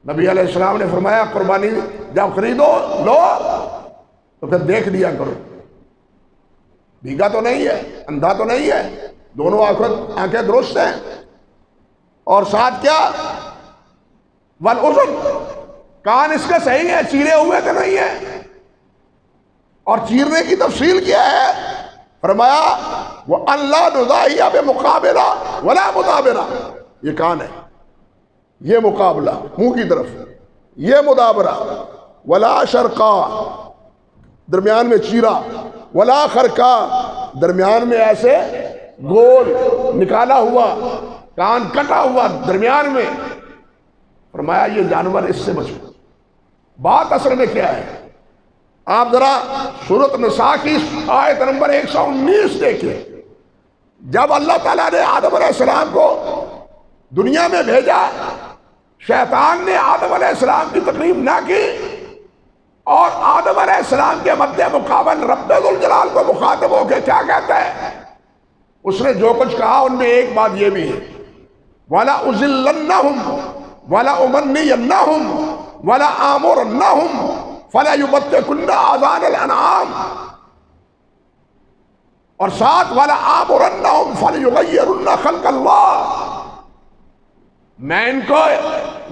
نبی علیہ السلام نے فرمایا قربانی جب خریدو لو تو پھر دیکھ لیا کرو، بھیگا تو نہیں ہے، اندھا تو نہیں ہے، دونوں آنکھیں درست ہیں، اور ساتھ کیا والأذن، کان اس کے صحیح ہے، چیرے ہوئے تو نہیں ہے۔ اور چیرنے کی تفصیل کیا ہے؟ فرمایا وَأَن لَا نُضَاهِيَ بِمُقَابِلَةٍ وَلَا مُدَابِرَةٍ، یہ کان ہے، یہ مقابلہ منہ کی طرف، یہ مدابرہ، ولا شرقا درمیان میں چیرا، ولا خرقا درمیان میں ایسے گول نکالا ہوا، کان کٹا ہوا درمیان میں۔ فرمایا یہ جانور اس سے بچو۔ بات اصل میں کیا ہے؟ آپ ذرا سورۃ نساء کی آیت نمبر 119 دیکھیں۔ جب اللہ تعالیٰ نے آدم علیہ السلام کو دنیا میں بھیجا، شیطان نے آدم علیہ السلام کی تکلیف نہ کی، اور آدم علیہ السلام کے مد مقابل رب ذوالجلال کو مخاطب ہو کے کیا کہتا ہے؟ اس نے جو کچھ کہا ان میں ایک بات یہ بھی ہے وَلَأُذِلَّنَّهُمْ وَلَأُمَنِّيَنَّهُمْ وَلَآمُرَنَّهُمْ فَلَا يُبَتِّكُنَّ آذَانَ الْأَنْعَامِ، اور ساتھ وَلَآمُرَنَّهُمْ فَلَيُغَيِّرُنَّ خَلْقَ اللَّهِ، میں ان کو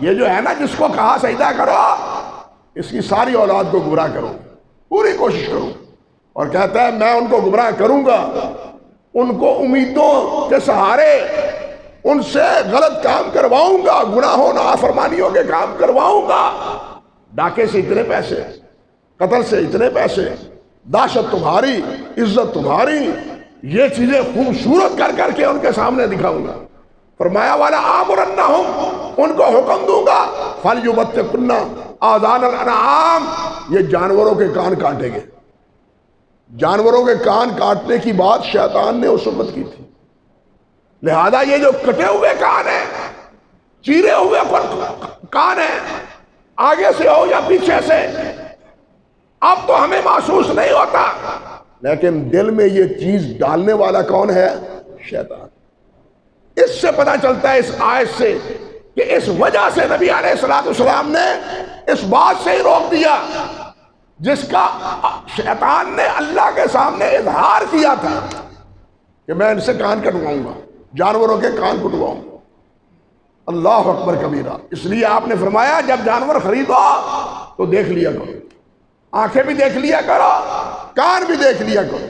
یہ جو ہے نا جس کو کہا سجدہ کرو، اس کی ساری اولاد کو گمراہ کرو، پوری کوشش کرو، اور کہتا ہے میں ان کو گمراہ کروں گا، ان کو امیدوں کے سہارے ان سے غلط کام کرواؤں گا، گناہوں نافرمانیوں کے کام کرواؤں گا، ڈاکے سے اتنے پیسے، قتل سے اتنے پیسے، دہشت تمہاری، عزت تمہاری، یہ چیزیں خوبصورت کر کر کے ان کے سامنے دکھاؤں گا۔ فرمایا والا آمرنہم، ان کو حکم دوں گا، فَلْيُبَتِّكُنَّ آذَانَ الْأَنْعَامِ، یہ جانوروں کے کان کاٹیں گے۔ جانوروں کے کان کاٹنے کی بات شیطان نے اس وقت کی تھی، لہذا یہ جو کٹے ہوئے کان ہیں، چیرے ہوئے کان ہیں، آگے سے ہو یا پیچھے سے، اب تو ہمیں محسوس نہیں ہوتا، لیکن دل میں یہ چیز ڈالنے والا کون ہے؟ شیطان۔ اس سے پتہ چلتا ہے اس آیت سے کہ اس وجہ سے نبی علیہ السلام نے اس بات سے ہی روک دیا جس کا شیطان نے اللہ کے سامنے اظہار کیا تھا کہ میں ان سے کان کٹواؤں گا، جانوروں کے کان کٹواؤں گا۔ اللہ اکبر کبیرہ۔ اس لیے آپ نے فرمایا جب جانور خریدو تو دیکھ لیا کرو، آنکھیں بھی دیکھ لیا کرو، کان بھی دیکھ لیا کرو۔